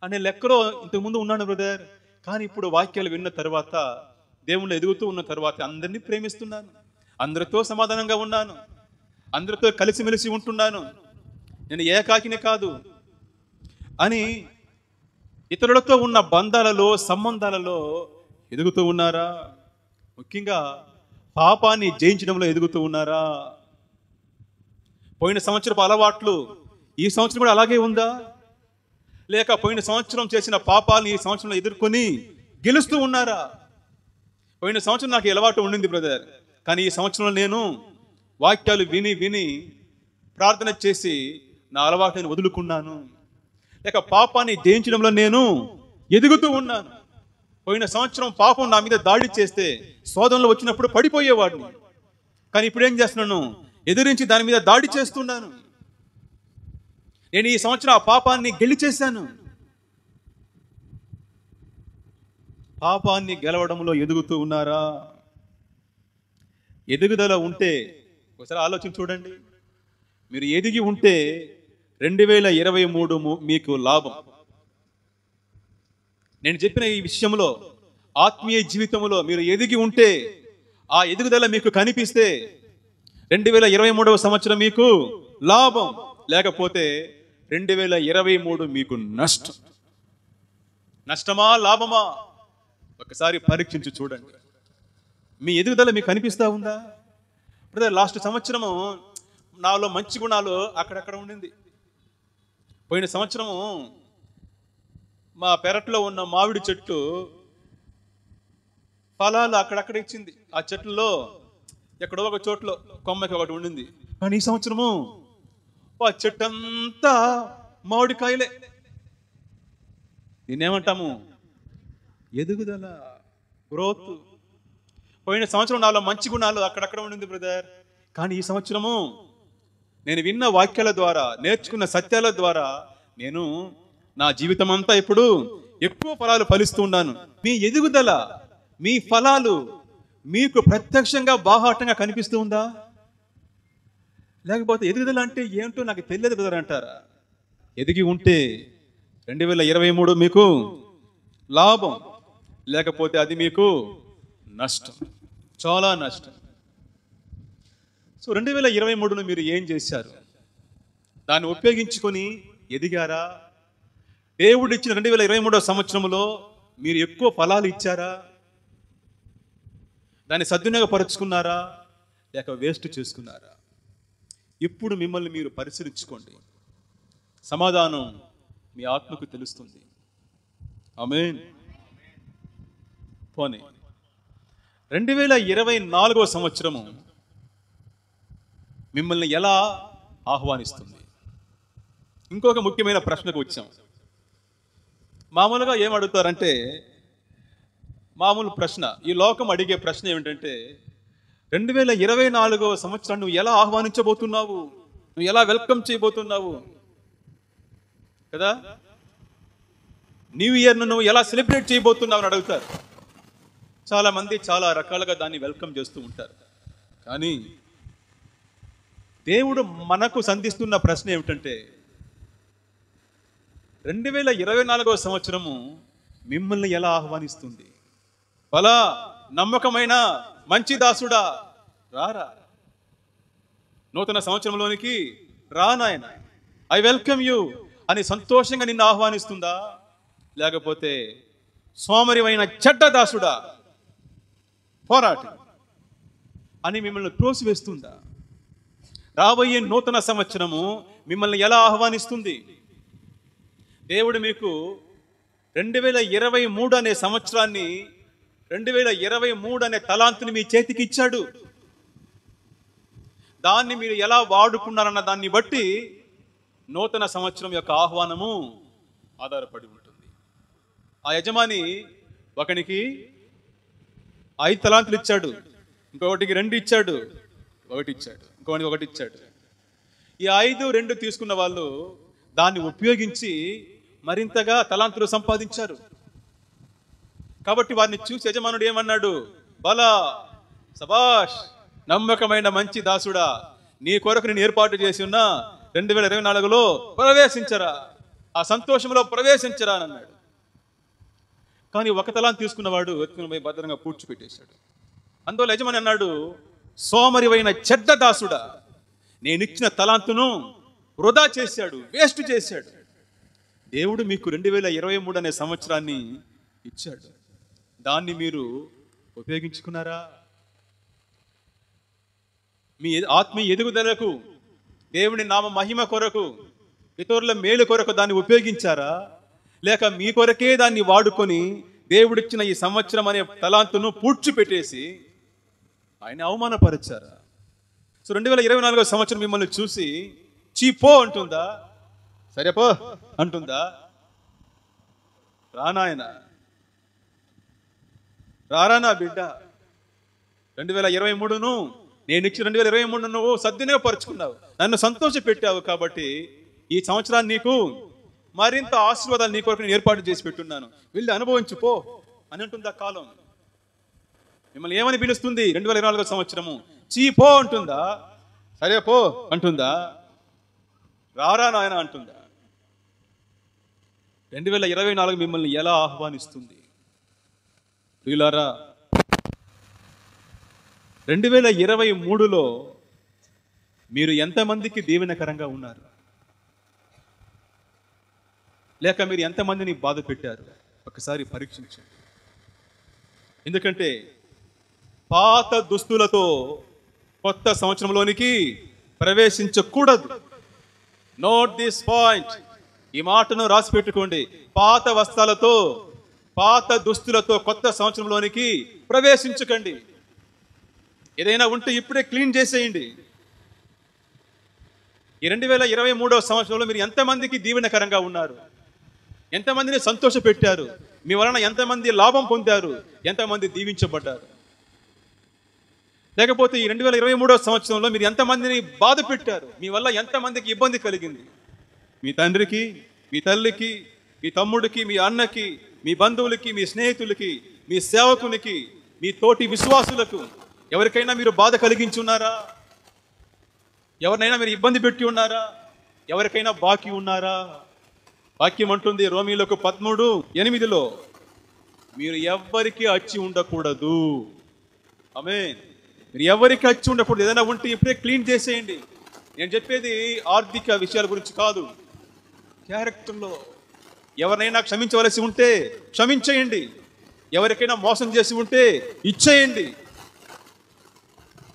అనే లెక్కలో ఇంతకుముందు ఉన్నాను బ్రదర్. కానీ ఇప్పుడు వాక్యాలు విన్న తర్వాత, దేవుళ్ళు ఎదుగుతూ ఉన్న తర్వాత అందరినీ ప్రేమిస్తున్నాను, అందరితో సమాధానంగా ఉన్నాను, అందరితో కలిసిమెలిసి ఉంటున్నాను, నేను ఏకాకిని కాదు అని ఇతరులతో ఉన్న బంధాలలో సంబంధాలలో ఎదుగుతూ ఉన్నారా? ముఖ్యంగా పాపాన్ని జయించడంలో ఎదుగుతూ ఉన్నారా? పోయిన సంవత్సరపు అలవాట్లు ఈ సంవత్సరం కూడా అలాగే ఉందా? లేక పోయిన సంవత్సరం చేసిన పాపాలను ఈ సంవత్సరంలో ఎదుర్కొని గెలుస్తూ ఉన్నారా? పోయిన సంవత్సరం నాకు అలవాటు ఉండింది బ్రదర్, కానీ ఈ సంవత్సరంలో నేను వాక్యాలు విని విని ప్రార్థన చేసి నా అలవాటుని వదులుకున్నాను. లేక పాపాన్ని జయించడంలో నేను ఎదుగుతూ ఉన్నాను. పోయిన సంవత్సరం పాపం నా మీద దాడి చేస్తే శోధనలు వచ్చినప్పుడు పడిపోయేవాడిని, కానీ ఇప్పుడు ఏం చేస్తున్నాను? ఎదిరించి దాని మీద దాడి చేస్తున్నాను. నేను ఈ సంవత్సరం ఆ పాపాన్ని గెలిచేశాను. పాపాన్ని గెలవడంలో ఎదుగుతూ ఉన్నారా? ఎదుగుదల ఉంటే ఒకసారి ఆలోచించి చూడండి. మీరు ఎదిగి ఉంటే 2023 మీకు లాభం. నేను చెప్పిన ఈ విషయంలో ఆత్మీయ జీవితంలో మీరు ఎదిగి ఉంటే, ఆ ఎదుగుదల మీకు కనిపిస్తే 2023 సంవత్సరం మీకు లాభం. లేకపోతే 2023 మీకు నష్టం. నష్టమా లాభమా? ఒకసారి పరీక్షించి చూడండి. మీ ఎదుగుదల మీకు కనిపిస్తూ ఉందా? బ్రదర్, లాస్ట్ సంవత్సరము నాలో మంచి గుణాలు అక్కడక్కడ ఉండింది. పోయిన సంవత్సరము మా పెరట్లో ఉన్న మామిడి చెట్టు ఫలాలు అక్కడక్కడ ఇచ్చింది. ఆ చెట్లలో ఎక్కడో ఒక చోట్ల కొమ్మకి ఒకటి ఉండింది. కానీ ఈ సంవత్సరము ఆ చెట్టు అంతా మామిడికాయలే. దీన్నేమంటాము? ఎదుగుదల, గ్రోత్. పోయిన సంవత్సరం నాలో మంచి గుణాలు అక్కడక్కడ ఉండింది బ్రదర్, కానీ ఈ సంవత్సరము నేను విన్న వాక్యాల ద్వారా, నేర్చుకున్న సత్యాల ద్వారా నేను నా జీవితం అంతా ఇప్పుడు ఎక్కువ ఫలాలు ఫలిస్తూ ఉన్నాను. మీ ఎదుగుదల, మీ ఫలాలు మీకు ప్రత్యక్షంగా బాహాటంగా కనిపిస్తూ ఉందా? లేకపోతే ఎదుగుదల అంటే ఏంటో నాకు తెలియదు బ్రదర్ అంటారా? ఎదిగి ఉంటే 2023 మీకు లాభం, లేకపోతే అది మీకు నష్టం, చాలా నష్టం. సో 2023ను మీరు ఏం చేశారు? దాన్ని ఉపయోగించుకొని ఎదిగారా? దేవుడు ఇచ్చిన 2023 సంవత్సరంలో మీరు ఎక్కువ ఫలాలు ఇచ్చారా? దాన్ని సద్వినియోగపరుచుకున్నారా? లేక వేస్ట్ చేసుకున్నారా? ఇప్పుడు మిమ్మల్ని మీరు పరిశీలించుకోండి. సమాధానం మీ ఆత్మకు తెలుస్తుంది. ఆమేన్. పోనీ 2024 సంవత్సరము మిమ్మల్ని ఎలా ఆహ్వానిస్తుంది? ఇంకొక ముఖ్యమైన ప్రశ్నకు వచ్చాం. మామూలుగా ఏం అడుగుతారంటే, మామూలు ప్రశ్న, ఈ లోకం అడిగే ప్రశ్న ఏమిటంటే, 2024 సంవత్సరాన్ని నువ్వు ఎలా ఆహ్వానించబోతున్నావు? నువ్వు ఎలా వెల్కమ్ చేయబోతున్నావు కదా? న్యూ ఇయర్ను నువ్వు ఎలా సెలబ్రేట్ చేయబోతున్నావు అని అడుగుతారు. చాలామంది చాలా రకాలుగా దాన్ని వెల్కమ్ చేస్తూ ఉంటారు. కానీ దేవుడు మనకు సంధిస్తున్న ప్రశ్న ఏమిటంటే, 2024 సంవత్సరము మిమ్మల్ని ఎలా ఆహ్వానిస్తుంది? బలా నమ్మకమైన మంచి దాసుడా, రారా, నూతన సంవత్సరంలోనికి రా నాయన, ఐ వెల్కమ్ యూ అని సంతోషంగా నిన్ను ఆహ్వానిస్తుందా? లేకపోతే సోమరివైన చెడ్డ దాసుడా, పోరాటం అని మిమ్మల్ని త్రోసివేస్తుందా? రాబోయే నూతన సంవత్సరము మిమ్మల్ని ఎలా ఆహ్వానిస్తుంది? దేవుడు మీకు 2023 అనే సంవత్సరాన్ని, 2023 అనే తలాంతుని మీ చేతికి ఇచ్చాడు. దాన్ని మీరు ఎలా వాడుకున్నారన్న దాన్ని బట్టి నూతన సంవత్సరం యొక్క ఆహ్వానము ఆధారపడి ఉంటుంది. ఆ యజమాని ఒకనికి 5 తలాంతులు ఇచ్చాడు, ఇంకొకటికి 2 ఇచ్చాడు, 1 ఇచ్చాడు, ఇంకొకటికి 1 ఇచ్చాడు. ఈ 5, 2 తీసుకున్న వాళ్ళు దాన్ని ఉపయోగించి మరింతగా తలాంతులు సంపాదించారు. కాబట్టి వారిని చూసి యజమానుడు ఏమన్నాడు? బలా, సబాష్, నమ్మకమైన మంచి దాసుడా, నీ కొరకు నేను ఏర్పాటు చేసి ఉన్న 2024లో ప్రవేశించరా, ఆ సంతోషంలో ప్రవేశించరా అని అన్నాడు. కానీ 1 తలాంతు తీసుకున్నవాడు ఎత్తుకుని పోయి భద్రంగా పూడ్చిపెట్టేశాడు. అందువల్ల యజమాని అన్నాడు, సోమరివైన చెడ్డ దాసుడా, నేనిచ్చిన తలాంతును వృధా చేశాడు, వేస్ట్ చేశాడు. దేవుడు మీకు 2023 అనే సంవత్సరాన్ని ఇచ్చాడు. దాన్ని మీరు ఉపయోగించుకున్నారా? మీ ఆత్మీయ ఎదుగుదలకు, దేవుని నామ మహిమ కొరకు, ఇతరుల మేలు కొరకు దాన్ని ఉపయోగించారా? లేక మీ కొరకే దాన్ని వాడుకొని దేవుడిచ్చిన ఈ సంవత్సరం అనే తలాంతును పూడ్చిపెట్టేసి ఆయన అవమానపరిచారా? సో 2024 సంవత్సరం మిమ్మల్ని చూసి చీపో అంటుందా? సరేపో అంటుందా? రానాయన, రారా నా బిడ్డ, 2023ను నేను ఇచ్చి 2023 నువ్వు సద్వినియోగపరుచుకున్నావు, నన్ను సంతోష పెట్టావు. కాబట్టి ఈ సంవత్సరాన్ని నీకు మరింత ఆశీర్వాదాలు నీ కొరకు నేను ఏర్పాటు చేసి పెట్టున్నాను, వెళ్ళి అనుభవించుపో అని అంటుందా కాలం? మిమ్మల్ని ఏమని పిలుస్తుంది? 2024 సంవత్సరము చీపో అంటుందా? సరే పో అంటుందా? రారా నాయన అంటుందా? 2024 మిమ్మల్ని ఎలా ఆహ్వానిస్తుంది? ప్రియులారా, 2023లో మీరు ఎంతమందికి దీవెనకరంగా ఉన్నారు? లేక మీరు ఎంతమందిని బాధ పెట్టారు? ఒకసారి పరీక్షించండి. ఎందుకంటే పాత దుస్తులతో కొత్త సంవత్సరంలోనికి ప్రవేశించకూడదు. నోట్ దిస్ పాయింట్, ఈ మాటను రాసి పెట్టుకోండి. పాత వస్త్రాలతో, పాత దుస్తులతో కొత్త సంవత్సరంలోనికి ప్రవేశించకండి. ఏదైనా ఉంటే ఇప్పుడే క్లీన్ చేసేయండి. ఈ 2023వ సంవత్సరంలో మీరు ఎంతమందికి దీవెనకరంగా ఉన్నారు? ఎంతమందిని సంతోష పెట్టారు? మీ వలన ఎంతమంది లాభం పొందారు? ఎంతమంది దీవించబడ్డారు? లేకపోతే ఈ 2023వ సంవత్సరంలో మీరు ఎంతమందిని బాధ పెట్టారు? మీ వల్ల ఎంతమందికి ఇబ్బంది కలిగింది? మీ తండ్రికి, మీ తల్లికి, మీ తమ్ముడికి, మీ అన్నకి, మీ బంధువులకి, మీ స్నేహితులకి, మీ సేవకునికి, మీ తోటి విశ్వాసులకు ఎవరికైనా మీరు బాధ కలిగించున్నారా? ఎవరినైనా మీరు ఇబ్బంది పెట్టి ఉన్నారా? ఎవరికైనా బాకీ ఉన్నారా? వాక్యం అంటుంది రోమీయులకు 13:8 మీరు ఎవ్వరికి అచ్చి ఉండకూడదు. ఆమేన్. మీరు ఎవరికి అచ్చి ఉండకూడదు. ఏదైనా ఉంటే ఇప్పుడే క్లీన్ చేసేయండి. నేను చెప్పేది ఆర్థిక విషయాల గురించి కాదు, క్యారెక్టర్లో ఎవరినైనా క్షమించవలసి ఉంటే క్షమించేయండి. ఎవరికైనా మోసం చేసి ఉంటే ఇచ్చేయండి.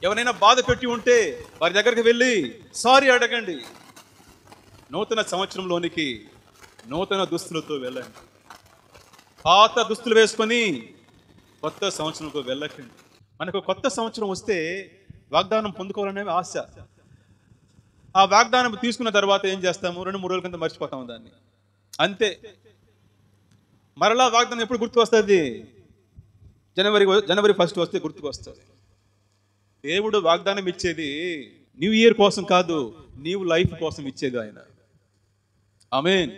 ఎవరైనా బాధ పెట్టి ఉంటే వారి దగ్గరికి వెళ్ళి సారీ అడగండి. నూతన సంవత్సరంలోనికి నూతన దుస్తులతో వెళ్ళండి. పాత దుస్తులు వేసుకొని కొత్త సంవత్సరంతో వెళ్ళకండి. మనకు కొత్త సంవత్సరం వస్తే వాగ్దానం పొందుకోవాలనే ఆశ. ఆ వాగ్దానం తీసుకున్న తర్వాత ఏం చేస్తాము? 2-3 రోజుల కింద మర్చిపోతాము దాన్ని, అంతే. మరలా వాగ్దానం ఎప్పుడు గుర్తుకు వస్తుంది? జనవరి 1 వస్తే గుర్తుకు వస్తుంది. దేవుడు వాగ్దానం ఇచ్చేది న్యూ ఇయర్ కోసం కాదు, న్యూ లైఫ్ కోసం ఇచ్చేది ఆయన. ఆమేన్.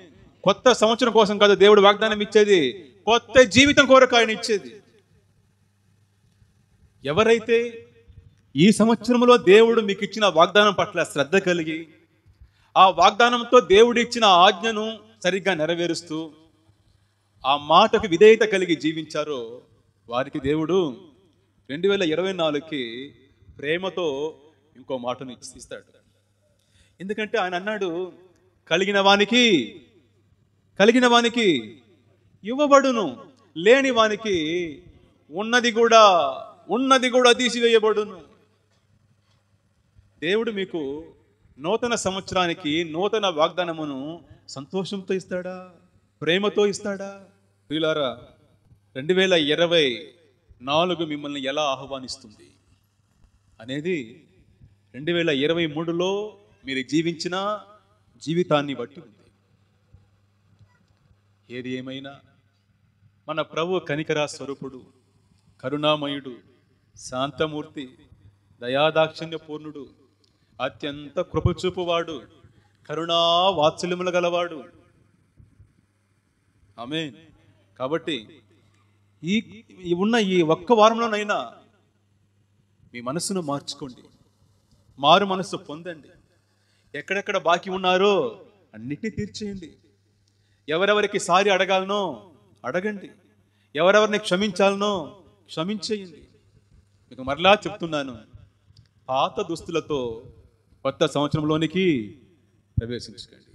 కొత్త సంవత్సరం కోసం కాదు దేవుడు వాగ్దానం ఇచ్చేది, కొత్త జీవితం కొరకు ఆయన ఇచ్చేది. ఎవరైతే ఈ సంవత్సరంలో దేవుడు మీకు ఇచ్చిన వాగ్దానం పట్ల శ్రద్ధ కలిగి ఆ వాగ్దానంతో దేవుడు ఇచ్చిన ఆజ్ఞను సరిగ్గా నెరవేరుస్తూ ఆ మాటకు విధేయత కలిగి జీవించారో వారికి దేవుడు 2024కి ప్రేమతో ఇంకో మాటను ఇస్తాడు. ఎందుకంటే ఆయన అన్నాడు, కలిగిన వానికి ఇవ్వబడును, లేని వానికి ఉన్నది కూడా తీసివేయబడును. దేవుడు మీకు నూతన సంవత్సరానికి నూతన వాగ్దానమును సంతోషంతో ఇస్తాడా, ప్రేమతో ఇస్తాడా? ప్రియులారా, 2024 మిమ్మల్ని ఎలా ఆహ్వానిస్తుంది అనేది 2023లో మీరు జీవించిన జీవితాన్ని బట్టి ఉంది. ఏది ఏమైనా మన ప్రభు కనికరా స్వరూపుడు, కరుణామయుడు, శాంతమూర్తి, దయాదాక్షిణ్య పూర్ణుడు, అత్యంత కృపచూపువాడు, కరుణా వాత్సల్యములు గలవాడు. ఆమేన్. కాబట్టి ఈ ఒక్క వారంలోనైనా మీ మనసును మార్చుకోండి, మారు మనసు పొందండి. ఎక్కడెక్కడ బాకీ ఉన్నారో అన్నిటినీ తీర్చేయండి. ఎవరెవరికి సారి అడగాలనో అడగండి, ఎవరెవరిని క్షమించాలనో క్షమించేయండి. మీకు మరలా చెప్తున్నాను, పాత దుస్తులతో కొత్త సంవత్సరంలోనికి ప్రవేశించకండి.